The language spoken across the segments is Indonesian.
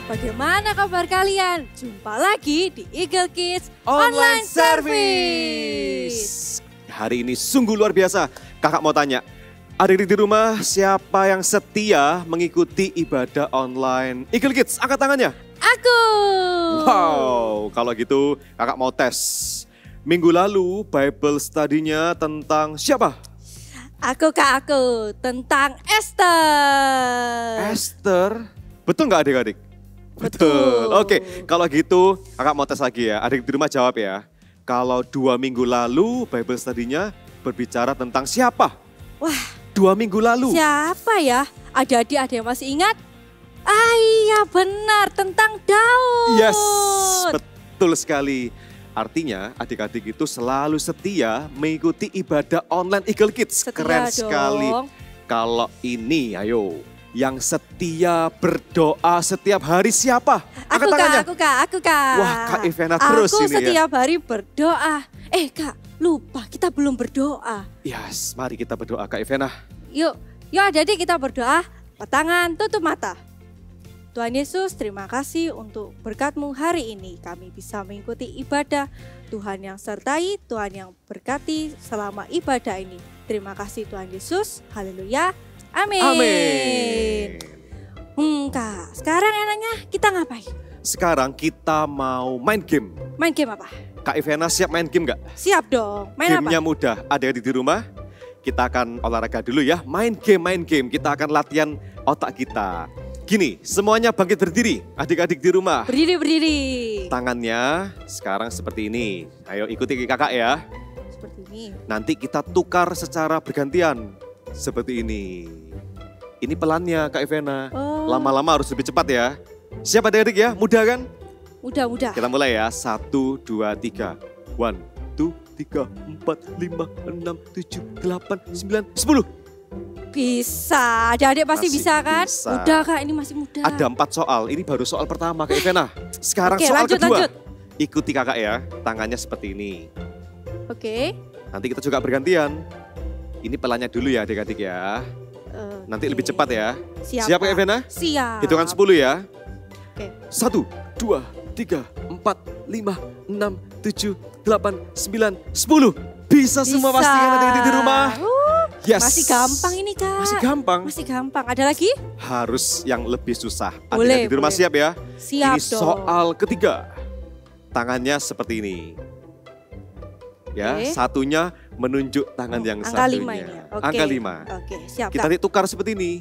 Bagaimana kabar kalian? Jumpa lagi di Eagle Kids Online Service. Hari ini sungguh luar biasa. Kakak mau tanya, adik-adik di rumah siapa yang setia mengikuti ibadah online Eagle Kids? Angkat tangannya. Aku. Wow, kalau gitu kakak mau tes. Minggu lalu Bible study-nya tentang siapa? Aku tentang Esther. Esther. Betul nggak adik-adik? Betul. Oke, kalau gitu kakak mau tes lagi ya. Adik di rumah jawab ya. Kalau 2 minggu lalu Bible study-nya berbicara tentang siapa? Wah, 2 minggu lalu. Siapa ya? Ada yang masih ingat? Ah iya benar, tentang Daud. Yes, betul sekali. Artinya adik-adik itu selalu setia mengikuti ibadah online Eagle Kids. Setia Keren dong. sekali. Kalau ini, ayo. Yang setia berdoa setiap hari siapa? Angkat tangannya. Aku Kak. Wah, Kak Ivana terus aku ini ya. setiap hari berdoa. Kak, lupa kita belum berdoa. Yes, mari kita berdoa Kak Ivana. Yuk adik-adik kita berdoa. Tangan, tutup mata. Tuhan Yesus, terima kasih untuk berkat-Mu hari ini. Kami bisa mengikuti ibadah. Tuhan yang sertai, Tuhan yang berkati selama ibadah ini. Terima kasih Tuhan Yesus. Haleluya. Amin. Amin. Kak, sekarang enaknya kita ngapain? Sekarang kita mau main game. Main game apa? Kak Ivana siap main game nggak? Siap dong. Main Gamenya apa? mudah. Adik-adik di rumah, kita akan olahraga dulu ya. Main game. Kita akan latihan otak kita. Gini, semuanya bangkit berdiri. Adik-adik di rumah. Berdiri. Tangannya sekarang seperti ini. Ayo ikuti kakak ya. Seperti ini. Nanti kita tukar secara bergantian. Seperti ini. Ini pelannya Kak Ivana. Oh. Lama-lama harus lebih cepat ya. Siap adik-adik ya? Mudah kan? Mudah. Kita mulai ya. 1, 2, 3. 1, 2, 3, 4, 5, 6, 7, 8, 9, 10. Bisa. Adik-adik pasti Masih bisa kan? bisa. Mudah Kak, ini masih mudah. Ada 4 soal. Ini baru soal pertama Kak Ivana. Sekarang Oke, soal kedua. lanjut. Ikuti kakak ya. Tangannya seperti ini. Oke. Nanti kita juga bergantian. Ini pelannya dulu ya adik-adik ya. Nanti lebih cepat ya. Siap Kak Ivana? Siap. Hitungan 10 ya. Oke. 1, 2, 3, 4, 5, 6, 7, 8, 9, 10. Bisa semua pastikan adik-adik di rumah. Yes. Masih gampang ini Kak. Masih gampang. Ada lagi? Harus yang lebih susah. Boleh, Adik-adik di rumah boleh. siap ya? Siap Ini dong. soal ketiga. Tangannya seperti ini. Ya, Oke. satunya menunjuk tangan yang Angka satunya. 5 ini ya. Oke. Angka 5. Oke, siap Kita Kak. nanti tukar seperti ini.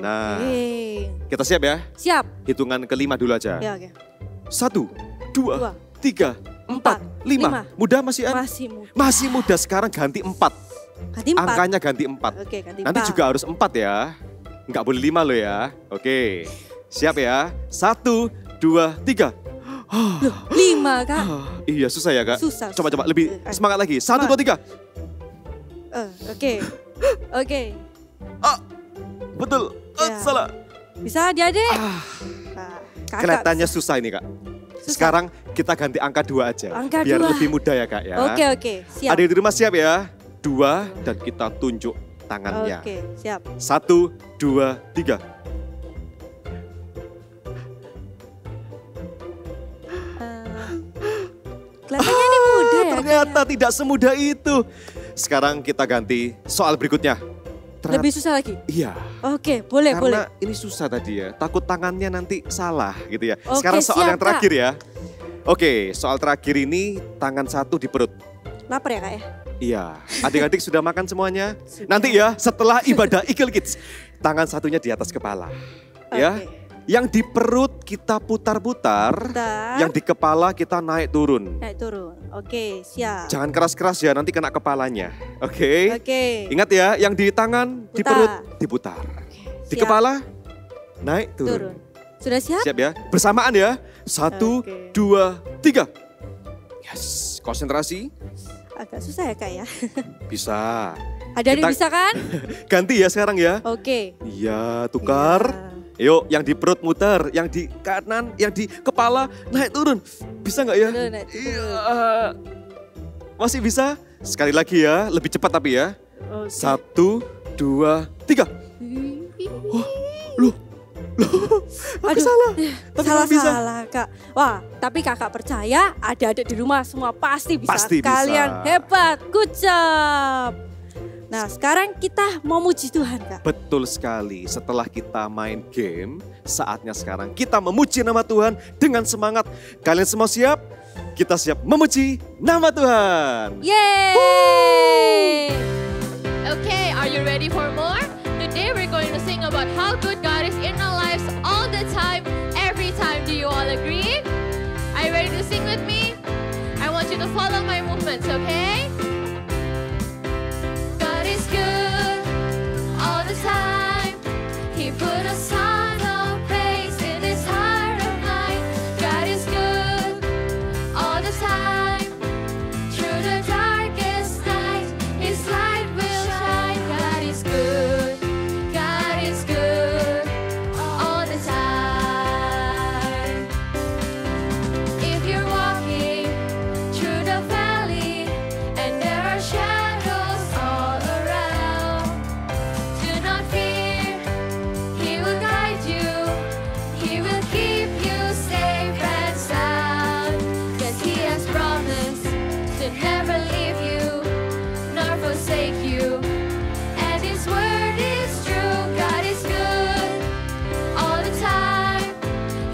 Nah. Oke. Kita siap ya? Siap. Hitungan kelima dulu aja. Ya, oke. 1, 2, Dua, 3, 4, 5. Mudah masih an? Masih mudah. Masih mudah, sekarang ganti 4. Ganti 4. Angkanya ganti 4. Oke, ganti 4. Nanti juga harus 4 ya. Enggak boleh 5 loh ya. Oke. Siap ya? 1, 2, 3. 5 Kak. Iya susah ya Kak? Susah. Coba lebih semangat lagi. 1, 2, 3. Oke. Oke. Betul. Ya. Salah. Bisa adik-adik? Nah, Kakak Kelihatannya bisa. susah ini Kak. Susah. Sekarang kita ganti angka 2 aja. Angka biar 2. lebih mudah ya Kak ya. Oke. Siap. Ada di rumah siap ya? 2 dan kita tunjuk tangannya. Oke, siap. 1, 2, 3. Kelihatannya ini mudah ya. Ternyata tidak semudah itu. Sekarang kita ganti soal berikutnya. Lebih susah lagi? Iya. Oke, boleh. Karena ini susah tadi ya. Takut tangannya nanti salah gitu ya. Oke, Sekarang soal siap, yang terakhir ya. Oke, soal terakhir ini tangan satu di perut. Lapar ya Kak ya? Iya. Adik-adik sudah makan semuanya? Sudah. Nanti ya setelah ibadah Eagle Kids. Tangan satunya di atas kepala. Ya. Oke. Yang di perut kita putar-putar. Bentar. Yang di kepala kita naik turun. Naik turun. Oke, siap. Jangan keras-keras ya, nanti kena kepalanya. Oke. Oke. Ingat ya, yang di tangan, di Putar. perut, diputar. Di siap. kepala, naik Turun. turun. Sudah siap? Siap ya? Bersamaan ya. 1, Oke. 2, 3. Yes, konsentrasi. Agak susah ya Kak ya? Bisa. Ada yang Kita- bisa kan? Ganti ya sekarang ya. Oke. Iya, tukar. Iya. Yuk, yang di perut muter, yang di kanan, yang di kepala naik turun. Bisa nggak ya? Turun, naik turun. Iya. Masih bisa? Sekali lagi ya, lebih cepat tapi ya. Oke. 1, 2, 3. Loh, Aku salah. Tapi kamu bisa. Salah Kak. Wah, tapi kakak percaya adik-adik di rumah semua pasti bisa. Pasti bisa. Kalian hebat, good job. Nah sekarang kita mau muji Tuhan Kak. Betul sekali, setelah kita main game, saatnya sekarang kita memuji nama Tuhan dengan semangat. Kalian semua siap? Kita siap memuji nama Tuhan. Yeay! Okay, are you ready for more? Today we're going to sing about how good God is in our lives all the time, every time. Do you all agree? Are you ready to sing with me? I want you to follow my movements, okay? God is good all the time. He put a song of praise in this heart of mine. God is good all the time. Through the darkest night, His light will shine. God is good. God is good all the time. If you're walking through the valley and there are shadows all around, do not fear. He will guide you. He will keep you safe and sound. 'Cause He has promised to never leave you nor forsake you. And His word is true. God is good all the time.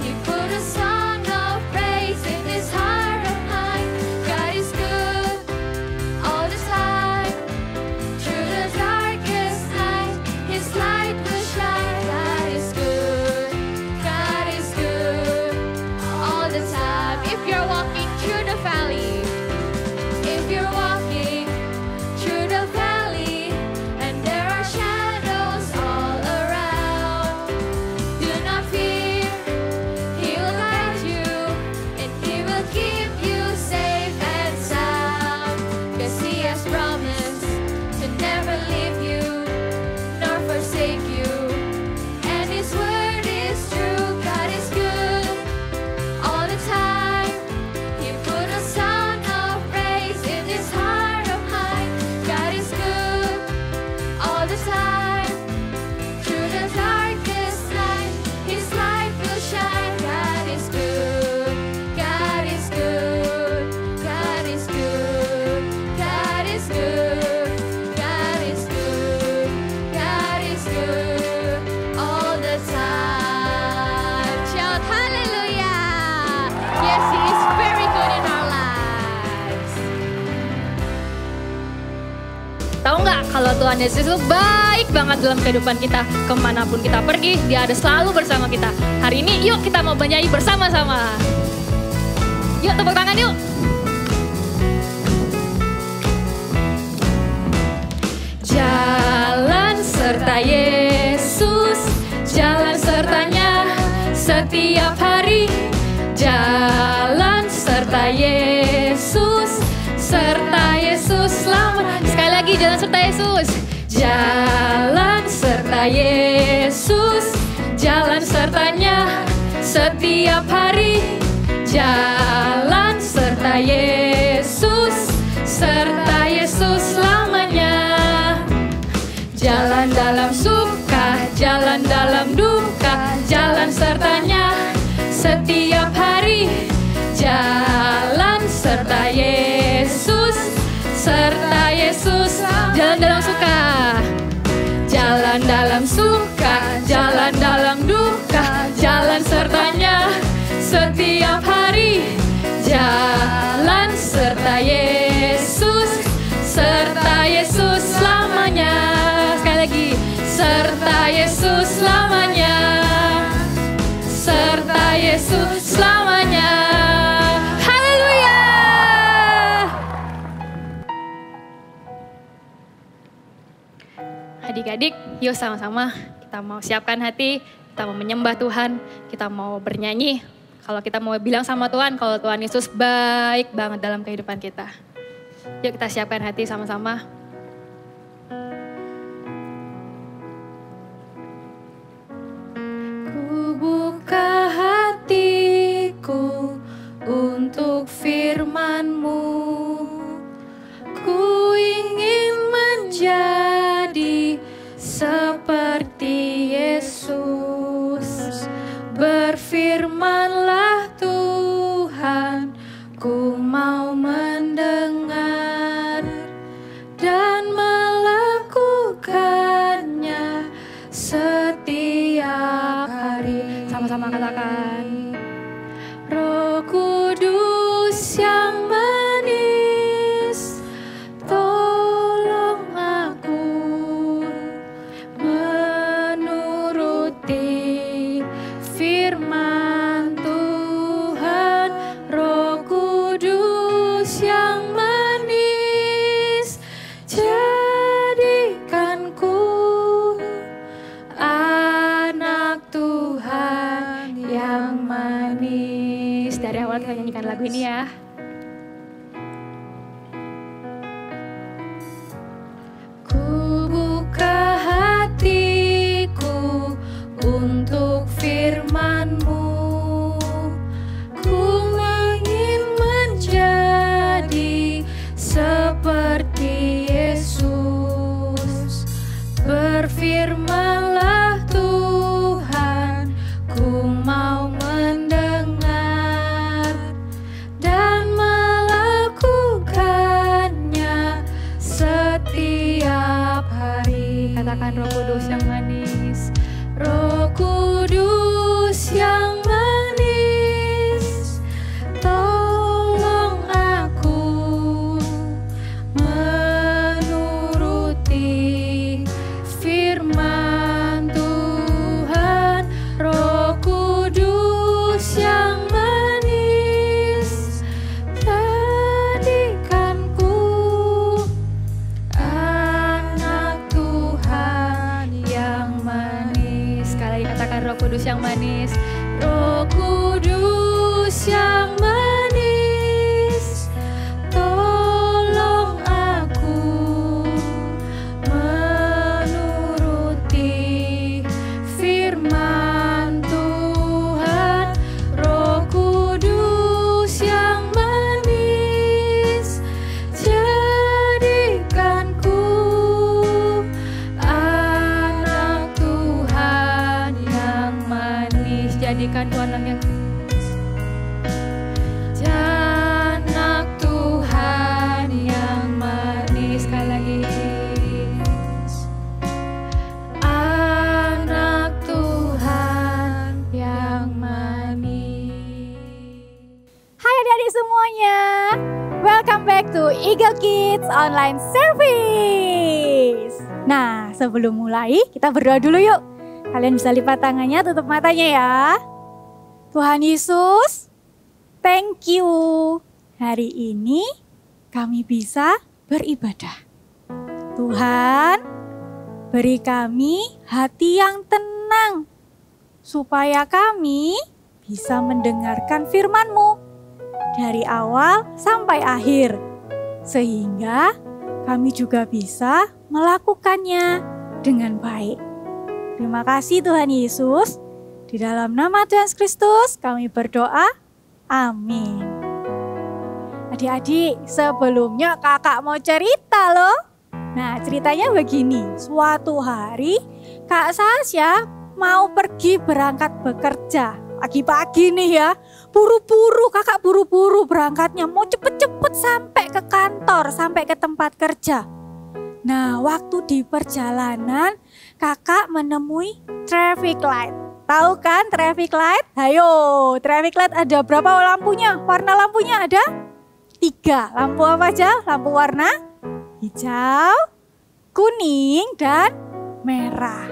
He put a song of praise in this heart of mine. God is good all the time. Through the darkest night, His light will shine. God is good. God is good all the time. If you're walking through the valley, if you're walking through the valley and there are shadows all around, do not fear. He will guide you and He will keep you safe and sound. 'Cause He has promised to never leave you nor forsake you. And His word is true. God is good all the time. He put a song of praise in this heart of mine. God is good all the time. Through the darkest night, His light will shine. God is good. God is good. God is good. God is good. God is good. God is good all the time. Shout hallelujah. Yes, He is very good in our lives. Tahu nggak kalau Tuhan Yesus itu baik banget dalam kehidupan kita. Kemanapun kita pergi, Dia ada selalu bersama kita. Hari ini yuk kita mau bernyanyi bersama-sama. Yuk tepuk tangan yuk. Jalan serta Yesus, jalan sertanya setiap hari. Jalan serta Yesus, serta Yesus selamat. Sekali lagi jalan serta Yesus. Jalan serta Yesus, jalan sertanya setiap hari. Jalan serta Yesus, serta Yesus selamanya. Jalan dalam suka, jalan dalam duka, jalan sertanya setiap hari. Jalan serta Yesus, serta Yesus. Jalan dalam suka, jalan dalam suka, jalan dalam duka, jalan sertanya setiap hari. Jalan serta Yesus, serta Yesus selamanya. Sekali lagi, serta Yesus selamanya, serta Yesus selamanya. Haleluya. Adik-adik, yuk sama-sama kita mau siapkan hati, kita mau menyembah Tuhan, kita mau bernyanyi. Kalau kita mau bilang sama Tuhan, kalau Tuhan Yesus baik banget dalam kehidupan kita. Yuk kita siapkan hati sama-sama. Ku buka hatiku untuk firman-Mu. Ku ingin menjadi seperti Yesus. mau mendengar dan melakukannya setiap hari. Sama-sama katakan. Roh Kudus yang manis, tolong aku menuruti firman Tuhan. Roh Kudus yang manis, jadikanku anak Tuhan yang manis. Dari awal kita nyanyikan lagu ini ya. Ku buka hatiku untuk firman-Mu. Ku ingin menjadi seperti Yesus. Berfirmanlah Tuhan, ku mau mendengar dan melakukannya setiap hari. Katakan Roh Kudus yang manis. Roh Kudus yang manis, tolong aku menuruti firman Tuhan. Roh Kudus yang manis, jadikanku anak Tuhan yang manis. Sekali lagi katakan Roh Kudus yang manis. Roh Kudus yang manis, tolong aku menuruti firman Tuhan. Roh Kudus yang manis, jadikanku anak Tuhan yang manis. Jadikanku anak yang anak Tuhan yang manis. Sekali lagi. Anak Tuhan yang manis. Hai adik-adik semuanya, welcome back to Eagle Kids Online Service. Nah, sebelum mulai kita berdoa dulu yuk. Kalian bisa lipat tangannya, tutup matanya ya. Tuhan Yesus, thank you. Hari ini kami bisa beribadah. Tuhan, beri kami hati yang tenang, supaya kami bisa mendengarkan firman-Mu dari awal sampai akhir, sehingga kami juga bisa melakukannya dengan baik. Terima kasih Tuhan Yesus. Di dalam nama Tuhan Yesus Kristus kami berdoa. Amin. Adik-adik, sebelumnya kakak mau cerita loh. Nah, ceritanya begini. Suatu hari Kak Sasya mau pergi berangkat bekerja. Pagi-pagi nih ya, buru-buru, kakak buru-buru berangkatnya, mau cepet-cepet sampai ke kantor, sampai ke tempat kerja. Nah, waktu di perjalanan, kakak menemui traffic light. Tahu kan traffic light? Ayo, traffic light ada berapa lampunya? Warna lampunya ada 3. Lampu apa aja? Lampu warna hijau, kuning, dan merah.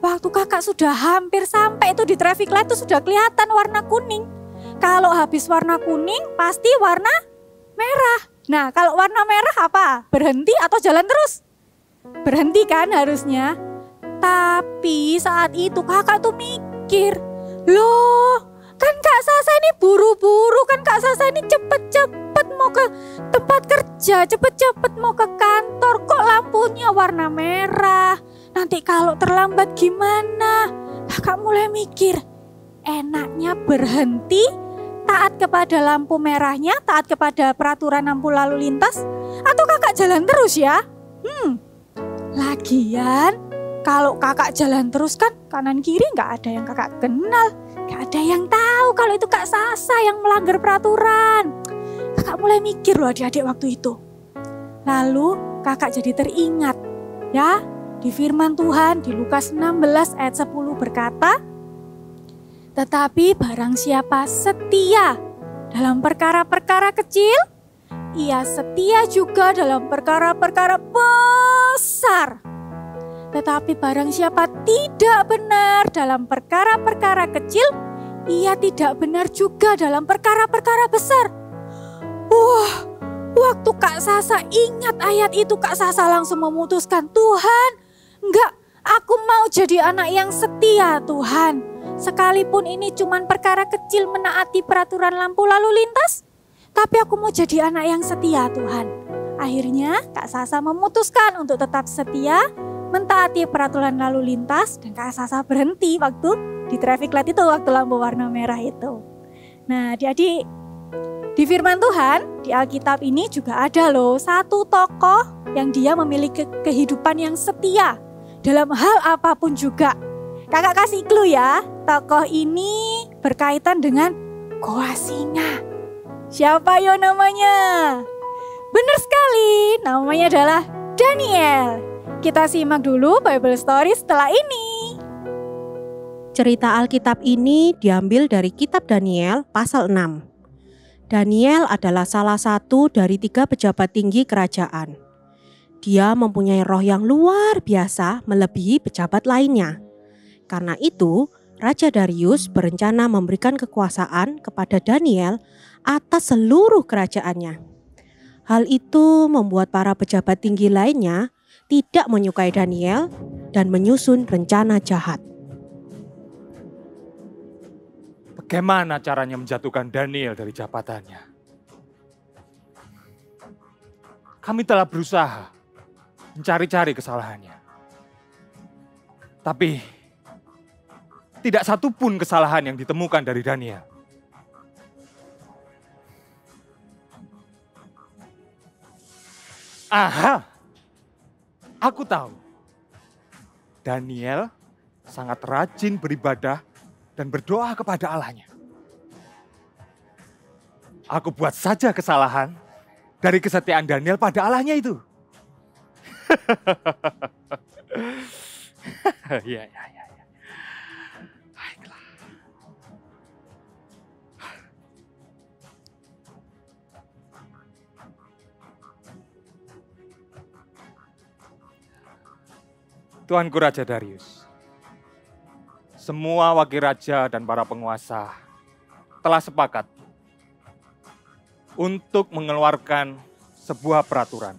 Waktu kakak sudah hampir sampai itu di traffic light itu sudah kelihatan warna kuning. Kalau habis warna kuning pasti warna merah. Nah, kalau warna merah apa? Berhenti atau jalan terus? Berhenti kan harusnya. Tapi saat itu kakak tuh mikir, loh kan Kak Sasa ini buru-buru, kan Kak Sasa ini cepet-cepet mau ke tempat kerja, cepet-cepet mau ke kantor, kok lampunya warna merah? Nanti kalau terlambat gimana? Kakak mulai mikir, enaknya berhenti, taat kepada lampu merahnya, taat kepada peraturan lampu lalu lintas, atau kakak jalan terus ya? Lagian kalau kakak jalan terus kan kanan kiri gak ada yang kakak kenal, gak ada yang tahu kalau itu Kak Sasa yang melanggar peraturan. Kakak mulai mikir loh adik-adik waktu itu. Lalu kakak jadi teringat ya, di firman Tuhan di Lukas 16 ayat 10 berkata, tetapi barang siapa setia dalam perkara-perkara kecil, ia setia juga dalam perkara-perkara besar. Tetapi barang siapa tidak benar dalam perkara-perkara kecil, ia tidak benar juga dalam perkara-perkara besar. Wah, waktu Kak Sasa ingat ayat itu, Kak Sasa langsung memutuskan, Tuhan, enggak, aku mau jadi anak yang setia Tuhan. Sekalipun ini cuma perkara kecil menaati peraturan lampu lalu lintas, tapi aku mau jadi anak yang setia Tuhan. Akhirnya Kak Sasa memutuskan untuk tetap setia, mentaati peraturan lalu lintas, dan Kak Sasa berhenti waktu di traffic light itu, waktu lampu warna merah itu. Nah, jadi di firman Tuhan, di Alkitab ini juga ada loh satu tokoh yang dia memiliki kehidupan yang setia dalam hal apapun juga. Kakak kasih clue ya, tokoh ini berkaitan dengan Goa Singa. Siapa yo namanya? Benar sekali, namanya adalah Daniel. Kita simak dulu Bible Story setelah ini. Cerita Alkitab ini diambil dari kitab Daniel pasal 6. Daniel adalah salah satu dari 3 pejabat tinggi kerajaan. Dia mempunyai roh yang luar biasa melebihi pejabat lainnya. Karena itu, Raja Darius berencana memberikan kekuasaan kepada Daniel atas seluruh kerajaannya. Hal itu membuat para pejabat tinggi lainnya tidak menyukai Daniel dan menyusun rencana jahat. Bagaimana caranya menjatuhkan Daniel dari jabatannya? Kami telah berusaha mencari-cari kesalahannya. Tapi tidak satu pun kesalahan yang ditemukan dari Daniel. Aha, aku tahu. Daniel sangat rajin beribadah dan berdoa kepada Allahnya. Aku buat saja kesalahan dari kesetiaan Daniel pada Allahnya itu. Ya. Baiklah. Tuanku Raja Darius, semua wakil raja dan para penguasa telah sepakat untuk mengeluarkan sebuah peraturan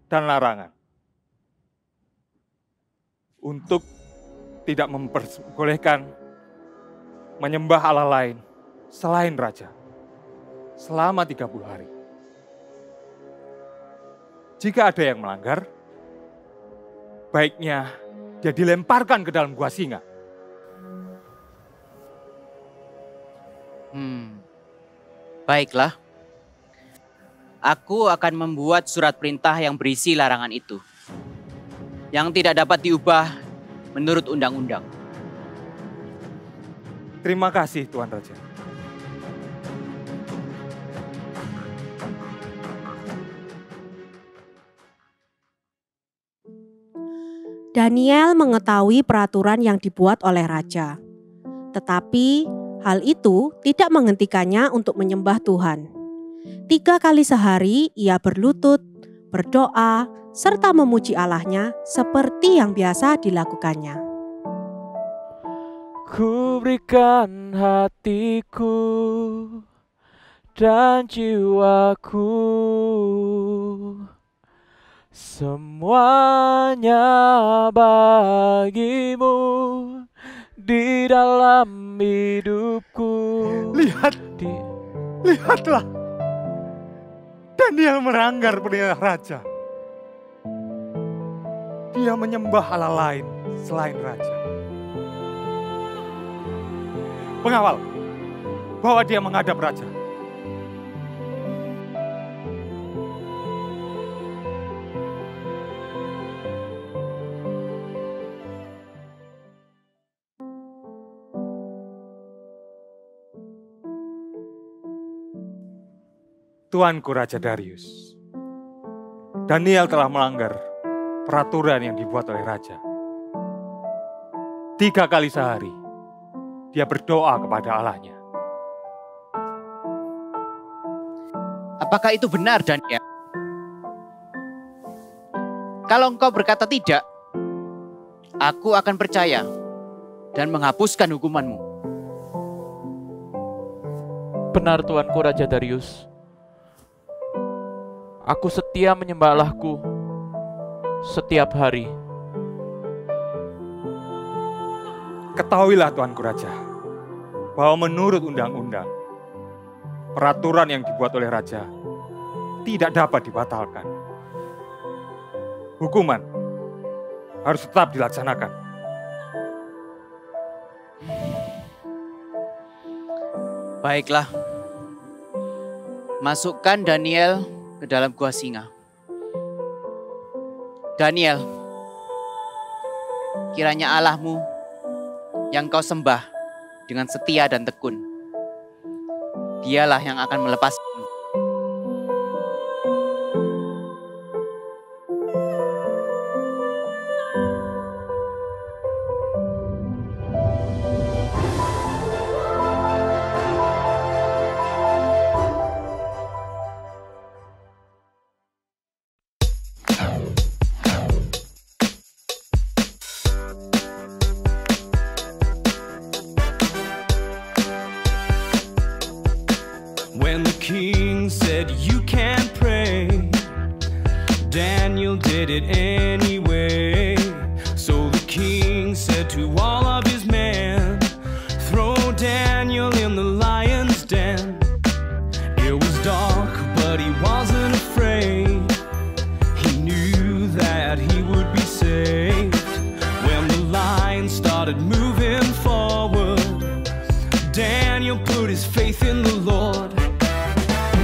dan larangan untuk tidak memperbolehkan menyembah Allah lain selain raja selama 30 hari. Jika ada yang melanggar, baiknya dia dilemparkan ke dalam gua singa. Baiklah. Aku akan membuat surat perintah yang berisi larangan itu, yang tidak dapat diubah menurut undang-undang. Terima kasih Tuan Raja. Daniel mengetahui peraturan yang dibuat oleh raja. Tetapi hal itu tidak menghentikannya untuk menyembah Tuhan. 3 kali sehari ia berlutut, berdoa, serta memuji Allahnya seperti yang biasa dilakukannya. Ku berikan hatiku dan jiwaku, semuanya bagimu di dalam hidupku. Lihatlah, Daniel melanggar perintah raja. Dia menyembah Allah lain selain raja. Pengawal, bawa dia menghadap raja. Tuanku Raja Darius, Daniel telah melanggar peraturan yang dibuat oleh Raja. 3 kali sehari, dia berdoa kepada Allahnya. Apakah itu benar, Daniel? Kalau engkau berkata tidak, aku akan percaya dan menghapuskan hukumanmu. Benar, Tuanku Raja Darius. Aku setia menyembah Allahku setiap hari. Ketahuilah Tuanku Raja, bahwa menurut undang-undang, peraturan yang dibuat oleh Raja tidak dapat dibatalkan. Hukuman harus tetap dilaksanakan. Baiklah, masukkan Daniel ke dalam gua singa. Daniel, kiranya Allahmu yang kau sembah dengan setia dan tekun, dialah yang akan melepaskan. When the king said you can't pray, Daniel did it anyway. So the king said to all of his men, throw Daniel in the lion's den. It was dark, but he wasn't afraid. He knew that he would be saved. When the lion started moving forward, Daniel put his faith in the Lord.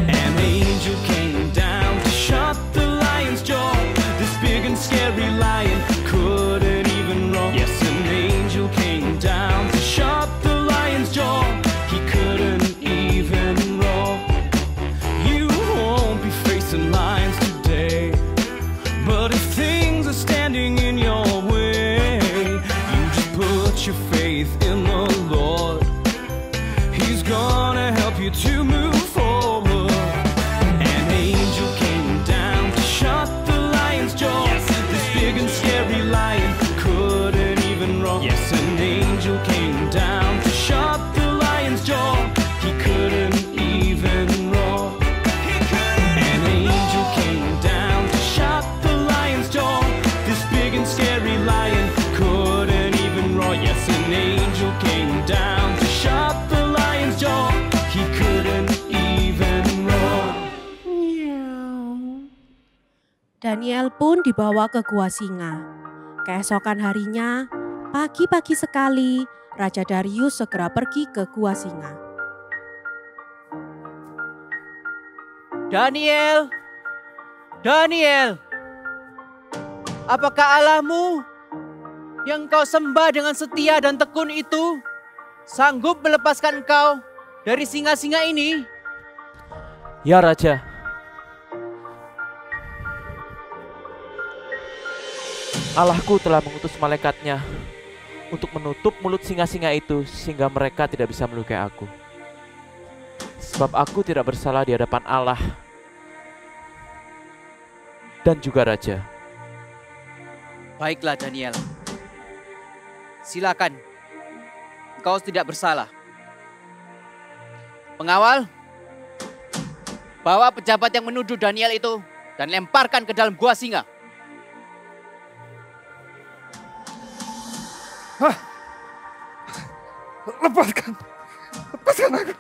An angel came down to shut the lion's jaw. This big and scary lion couldn't even roar. Yes, an angel came down to shut the lion's jaw. He couldn't even roar. You won't be facing lions today, but if things are standing in your way, you just put your faith in the Lord. He's gonna help you to move forward. An angel came down to shut the lion's jaw. This big and scary lion couldn't even roar. Yes, an angel came down to shut the lion's jaw. He couldn't even roar. An angel came down to shut the lion's jaw. This big and scary lion couldn't even roar. Yes, an angel came down to shut the lion's jaw. He couldn't even roar. Daniel pun dibawa ke gua singa. Keesokan harinya, pagi-pagi sekali, Raja Darius segera pergi ke gua singa. Daniel, Daniel, apakah Allahmu yang kau sembah dengan setia dan tekun itu sanggup melepaskan engkau dari singa-singa ini? Ya Raja, Allahku telah mengutus malaikatnya untuk menutup mulut singa-singa itu sehingga mereka tidak bisa melukai aku. Sebab aku tidak bersalah di hadapan Allah dan juga Raja. Baiklah Daniel, silakan, engkau tidak bersalah. Pengawal, bawa pejabat yang menuduh Daniel itu dan lemparkan ke dalam gua singa. Lepaskan aku.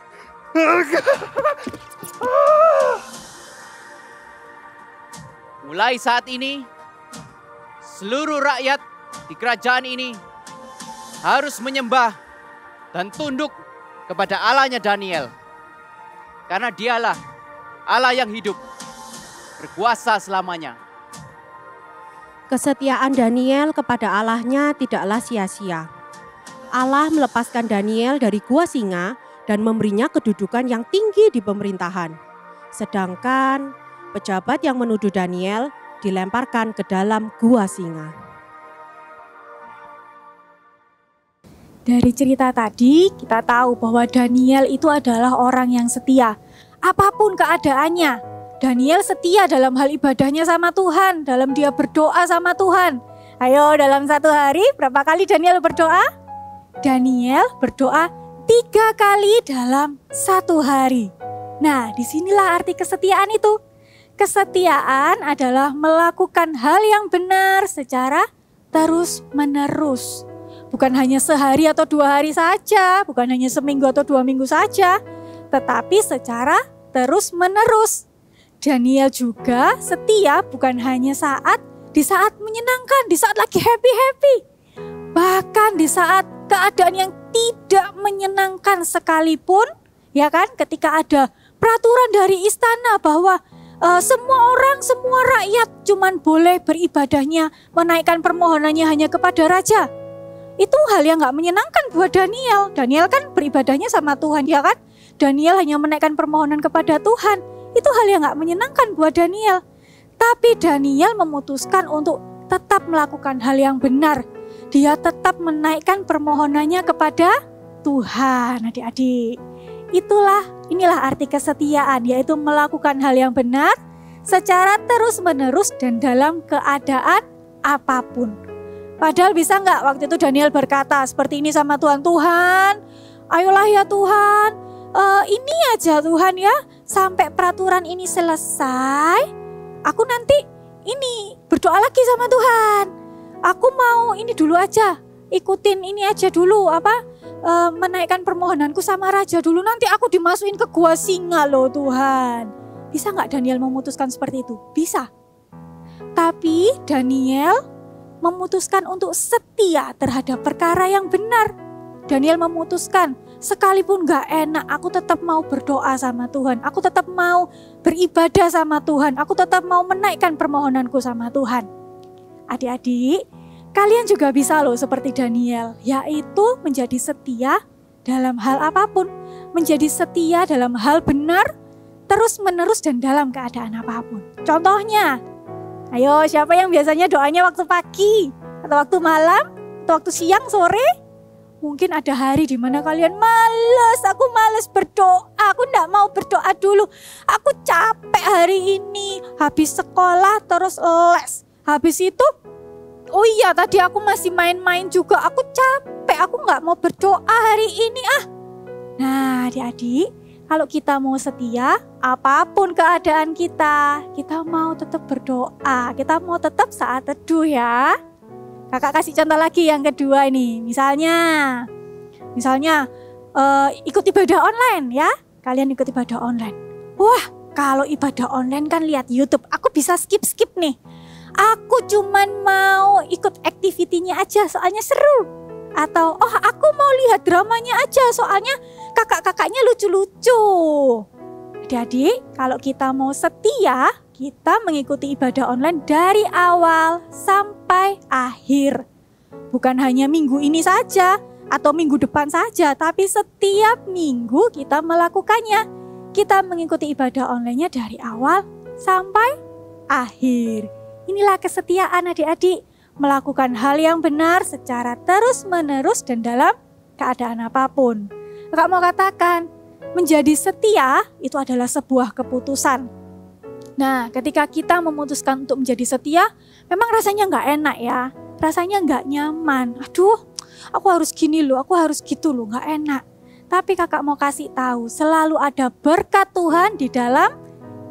Mulai saat ini, seluruh rakyat di kerajaan ini harus menyembah dan tunduk kepada Allahnya Daniel. Karena dialah Allah yang hidup, berkuasa selamanya. Kesetiaan Daniel kepada Allahnya tidaklah sia-sia. Allah melepaskan Daniel dari gua singa dan memberinya kedudukan yang tinggi di pemerintahan. Sedangkan pejabat yang menuduh Daniel dilemparkan ke dalam gua singa. Dari cerita tadi kita tahu bahwa Daniel itu adalah orang yang setia. Apapun keadaannya, Daniel setia dalam hal ibadahnya sama Tuhan, dalam dia berdoa sama Tuhan. Ayo, dalam satu hari berapa kali Daniel berdoa? Daniel berdoa 3 kali dalam satu hari. Nah, disinilah arti kesetiaan itu. Kesetiaan adalah melakukan hal yang benar secara terus-menerus. Bukan hanya sehari atau 2 hari saja, bukan hanya seminggu atau 2 minggu saja, tetapi secara terus-menerus. Daniel juga setia bukan hanya di saat menyenangkan, di saat lagi happy-happy. Bahkan di saat keadaan yang tidak menyenangkan sekalipun, ya kan, ketika ada peraturan dari istana bahwa semua orang, semua rakyat cuman boleh beribadahnya, menaikkan permohonannya hanya kepada raja. Itu hal yang gak menyenangkan buat Daniel. Daniel kan beribadahnya sama Tuhan, ya kan? Daniel hanya menaikkan permohonan kepada Tuhan. Itu hal yang gak menyenangkan buat Daniel. Tapi Daniel memutuskan untuk tetap melakukan hal yang benar. Dia tetap menaikkan permohonannya kepada Tuhan, adik-adik. Inilah arti kesetiaan, yaitu melakukan hal yang benar secara terus-menerus dan dalam keadaan apapun. Padahal bisa nggak waktu itu Daniel berkata seperti ini sama Tuhan, Tuhan, ayolah ya Tuhan, ini aja Tuhan ya, sampai peraturan ini selesai, aku nanti ini berdoa lagi sama Tuhan. Aku mau ini dulu aja, ikutin ini aja dulu, menaikkan permohonanku sama raja dulu, nanti aku dimasukin ke gua singa loh Tuhan. Bisa nggak Daniel memutuskan seperti itu? Bisa. Tapi Daniel memutuskan untuk setia terhadap perkara yang benar. Daniel memutuskan, sekalipun gak enak, aku tetap mau berdoa sama Tuhan. Aku tetap mau beribadah sama Tuhan. Aku tetap mau menaikkan permohonanku sama Tuhan. Adik-adik, kalian juga bisa loh seperti Daniel, yaitu menjadi setia dalam hal apapun. Menjadi setia dalam hal benar, terus-menerus dan dalam keadaan apapun. Contohnya, ayo, siapa yang biasanya doanya waktu pagi, atau waktu malam, atau waktu siang, sore? Mungkin ada hari di mana kalian aku males berdoa, aku enggak mau berdoa dulu. Aku capek hari ini, habis sekolah terus les. Habis itu, oh iya tadi aku masih main-main juga, aku capek, aku enggak mau berdoa hari ini Nah adik-adik, kalau kita mau setia, apapun keadaan kita mau tetap berdoa, kita mau tetap saat teduh ya. Kakak kasih contoh lagi yang kedua ini, misalnya ikut ibadah online ya, kalian ikut ibadah online. Wah, kalau ibadah online kan lihat YouTube, aku bisa skip nih. Aku cuman mau ikut aktivitinya aja, soalnya seru. Atau aku mau lihat dramanya aja, soalnya kakak-kakaknya lucu-lucu. Adik-adik, kalau kita mau setia, kita mengikuti ibadah online dari awal sampai akhir. Bukan hanya minggu ini saja atau minggu depan saja, tapi setiap minggu kita melakukannya. Kita mengikuti ibadah online-nya dari awal sampai akhir. Inilah kesetiaan adik-adik, melakukan hal yang benar secara terus-menerus dan dalam keadaan apapun. Kakak mau katakan, menjadi setia itu adalah sebuah keputusan. Nah, ketika kita memutuskan untuk menjadi setia, memang rasanya nggak enak ya, rasanya nggak nyaman. Aduh, aku harus gini loh, aku harus gitu loh, nggak enak. Tapi kakak mau kasih tahu, selalu ada berkat Tuhan di dalam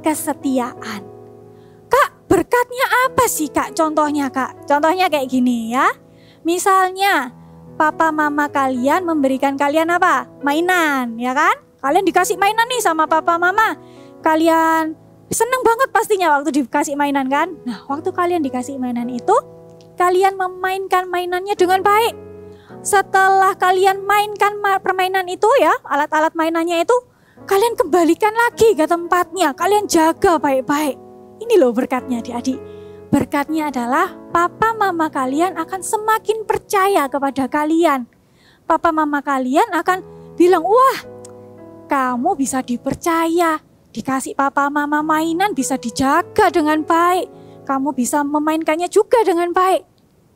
kesetiaan. Kak, berkatnya apa sih kak? Contohnya kak, contohnya kayak gini ya. Misalnya, papa mama kalian memberikan kalian apa? Mainan, ya kan? Kalian dikasih mainan nih sama papa mama. Kalian seneng banget pastinya waktu dikasih mainan kan? Nah, waktu kalian dikasih mainan itu, kalian memainkan mainannya dengan baik. Setelah kalian mainkan permainan itu ya, alat-alat mainannya itu, kalian kembalikan lagi ke tempatnya, kalian jaga baik-baik. Ini loh berkatnya adik-adik. Berkatnya adalah papa mama kalian akan semakin percaya kepada kalian. Papa mama kalian akan bilang, wah kamu bisa dipercaya. dikasih papa mama mainan bisa dijaga dengan baik. Kamu bisa memainkannya juga dengan baik.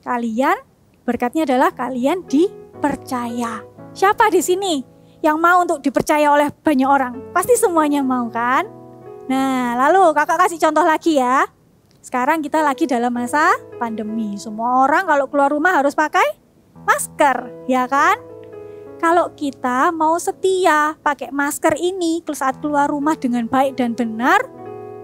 Kalian, berkatnya adalah kalian dipercaya. Siapa di sini yang mau untuk dipercaya oleh banyak orang? Pasti semuanya mau kan? Nah, lalu kakak kasih contoh lagi ya. Sekarang kita lagi dalam masa pandemi. Semua orang kalau keluar rumah harus pakai masker, ya kan? Kalau kita mau setia pakai masker ini saat keluar rumah dengan baik dan benar,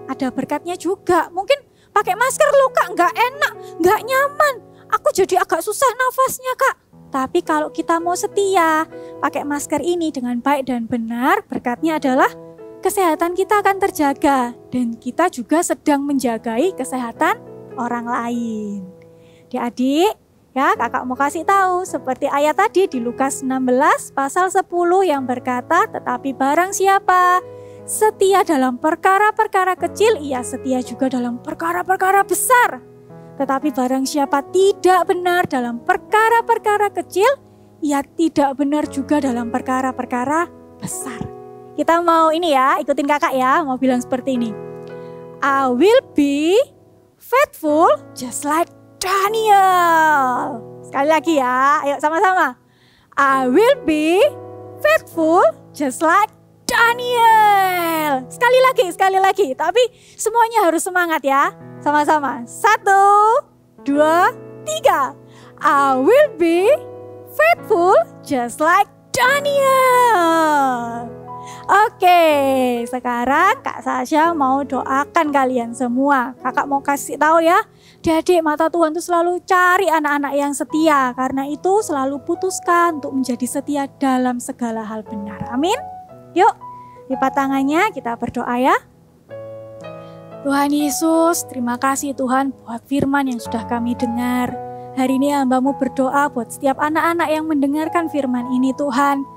ada berkatnya juga. Mungkin pakai masker loh kak, nggak enak, nggak nyaman. Aku jadi agak susah nafasnya kak. Tapi kalau kita mau setia pakai masker ini dengan baik dan benar, berkatnya adalah kesehatan kita akan terjaga. Dan kita juga sedang menjagai kesehatan orang lain. Adik-adik, ya, kakak mau kasih tahu seperti ayat tadi di Lukas 16 pasal 10 yang berkata, tetapi barang siapa setia dalam perkara-perkara kecil, ia setia juga dalam perkara-perkara besar. Tetapi barang siapa tidak benar dalam perkara-perkara kecil, ia tidak benar juga dalam perkara-perkara besar. Kita mau ini ya, ikutin kakak ya, mau bilang seperti ini. I will be faithful just like Daniel. Sekali lagi ya, ayo sama-sama. I will be faithful just like Daniel. Sekali lagi. Tapi semuanya harus semangat ya. Sama-sama. 1, 2, 3. I will be faithful just like Daniel. Oke, sekarang Kak Sasha mau doakan kalian semua. Kakak mau kasih tahu ya, adik mata Tuhan itu selalu cari anak-anak yang setia. Karena itu selalu putuskan untuk menjadi setia dalam segala hal benar. Amin. Yuk, lipat tangannya kita berdoa ya. Tuhan Yesus, terima kasih Tuhan buat firman yang sudah kami dengar. Hari ini hamba-Mu berdoa buat setiap anak-anak yang mendengarkan firman ini Tuhan.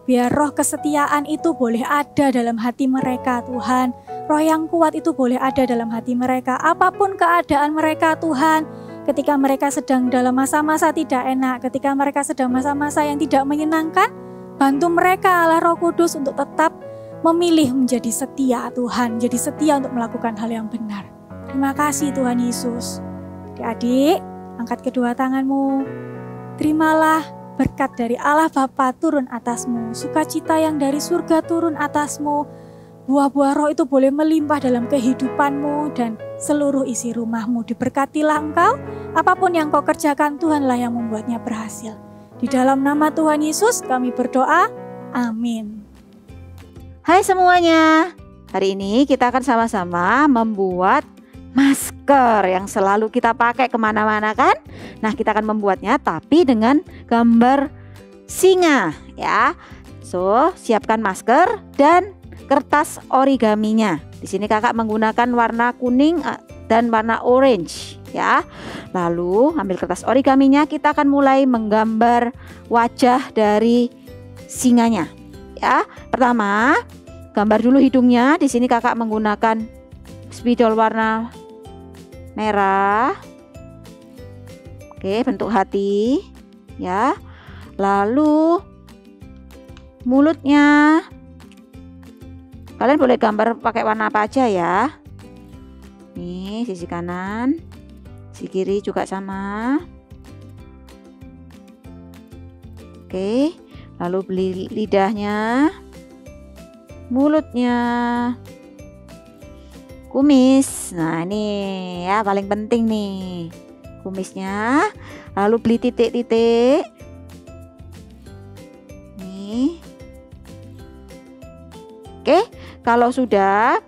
Biar roh kesetiaan itu boleh ada dalam hati mereka Tuhan. Roh yang kuat itu boleh ada dalam hati mereka. Apapun keadaan mereka Tuhan. Ketika mereka sedang dalam masa-masa tidak enak. Ketika mereka sedang masa-masa yang tidak menyenangkan. Bantu mereka Allah Roh Kudus untuk tetap memilih menjadi setia Tuhan. Menjadi setia untuk melakukan hal yang benar. Terima kasih Tuhan Yesus. Adik-adik, angkat kedua tanganmu. Terimalah berkat dari Allah Bapa turun atasmu, sukacita yang dari surga turun atasmu, buah-buah roh itu boleh melimpah dalam kehidupanmu dan seluruh isi rumahmu. Diberkatilah engkau, apapun yang kau kerjakan Tuhanlah yang membuatnya berhasil. Di dalam nama Tuhan Yesus kami berdoa, amin. Hai semuanya, hari ini kita akan sama-sama membuat masker yang selalu kita pakai kemana-mana kan. Nah kita akan membuatnya tapi dengan gambar singa ya. So siapkan masker dan kertas origaminya. Di sini kakak menggunakan warna kuning dan warna orange ya. Lalu ambil kertas origaminya, kita akan mulai menggambar wajah dari singanya ya. Pertama gambar dulu hidungnya. Di sini kakak menggunakan spidol warna merah. Oke, bentuk hati ya. Lalu mulutnya kalian boleh gambar pakai warna apa aja ya. Nih sisi kanan, sisi kiri juga sama. Oke, lalu beli lidahnya, mulutnya, kumis. Nah ini ya paling penting nih kumisnya. Lalu beli titik-titik nih. Oke, kalau sudah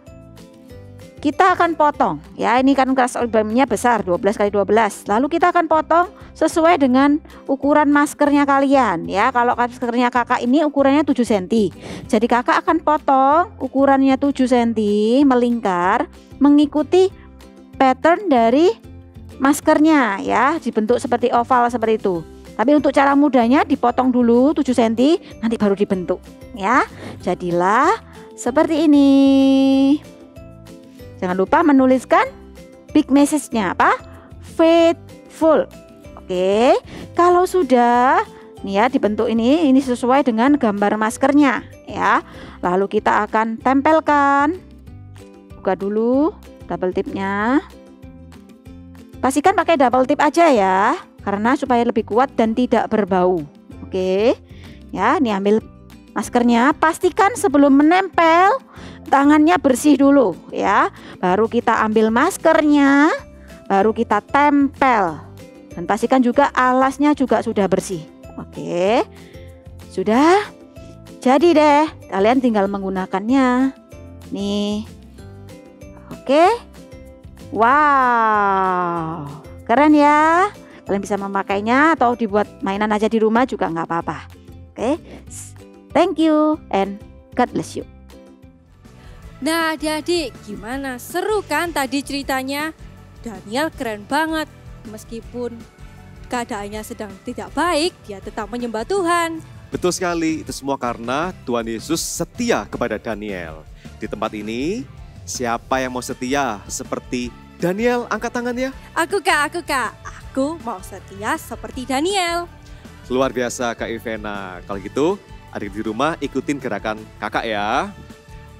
kita akan potong ya. Ini kan kertas origaminya besar 12x12. Lalu kita akan potong sesuai dengan ukuran maskernya kalian ya. Kalau maskernya kakak ini ukurannya 7 cm. Jadi kakak akan potong ukurannya 7 cm melingkar mengikuti pattern dari maskernya ya, dibentuk seperti oval seperti itu. Tapi untuk cara mudahnya dipotong dulu 7 cm nanti baru dibentuk ya. Jadilah seperti ini. Jangan lupa menuliskan big message-nya apa? Faithful. Oke, kalau sudah nih ya dibentuk ini sesuai dengan gambar maskernya ya. Lalu kita akan tempelkan buka dulu double tipnya. Pastikan pakai double tip aja ya, karena supaya lebih kuat dan tidak berbau. Oke, ya ini ambil maskernya. Pastikan sebelum menempel tangannya bersih dulu ya. Baru kita ambil maskernya, baru kita tempel. Dan pastikan juga alasnya juga sudah bersih. Oke, sudah. Jadi deh, kalian tinggal menggunakannya. Nih. Oke. Wow. Keren ya. Kalian bisa memakainya atau dibuat mainan aja di rumah juga nggak apa-apa. Oke. Thank you and God bless you. Nah adik-adik, gimana? Seru kan tadi ceritanya? Daniel keren banget. Meskipun keadaannya sedang tidak baik, dia tetap menyembah Tuhan. Betul sekali, itu semua karena Tuhan Yesus setia kepada Daniel. Di tempat ini, siapa yang mau setia seperti Daniel? Angkat tangannya. Aku kak. Aku mau setia seperti Daniel. Luar biasa Kak Ivena. Kalau gitu, adik di rumah ikutin gerakan kakak ya.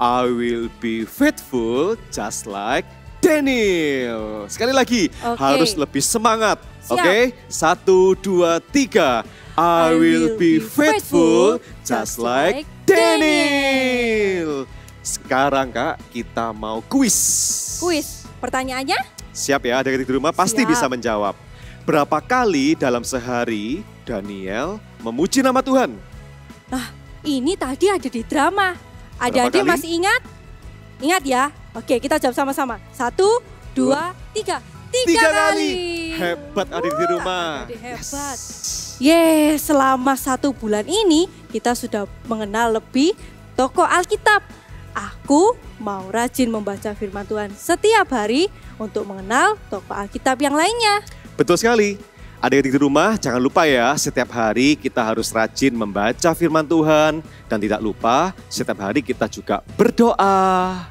I will be faithful just like Daniel. Sekali lagi, harus lebih semangat. Oke, 1, 2, 3. I will be faithful just like Daniel. Sekarang Kak, kita mau kuis. Kuis, pertanyaannya? Siap ya, adik-adik di rumah pasti bisa menjawab. Berapa kali dalam sehari Daniel memuji nama Tuhan? Nah, ini tadi ada di drama. Adik-adik masih ingat? Ingat ya? Oke, kita jawab sama-sama. 1, 2, 3. 3 kali. Hebat adik di rumah. Adik hebat. Selama 1 bulan ini kita sudah mengenal lebih tokoh Alkitab. Aku mau rajin membaca firman Tuhan setiap hari untuk mengenal tokoh Alkitab yang lainnya. Betul sekali. Adik-adik di rumah jangan lupa ya, setiap hari kita harus rajin membaca firman Tuhan. Dan tidak lupa setiap hari kita juga berdoa.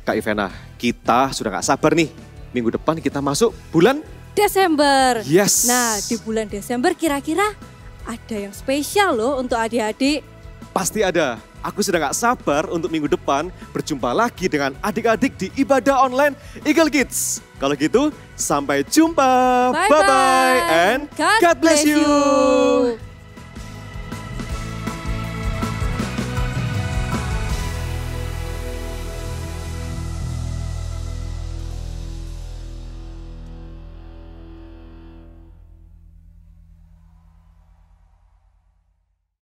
Kak Ivena, kita sudah gak sabar nih. Minggu depan kita masuk bulan Desember. Yes. Nah, di bulan Desember kira-kira ada yang spesial loh untuk adik-adik. Pasti ada. Aku sudah gak sabar untuk minggu depan berjumpa lagi dengan adik-adik di ibadah online Eagle Kids. Kalau gitu, sampai jumpa. Bye-bye and God bless you.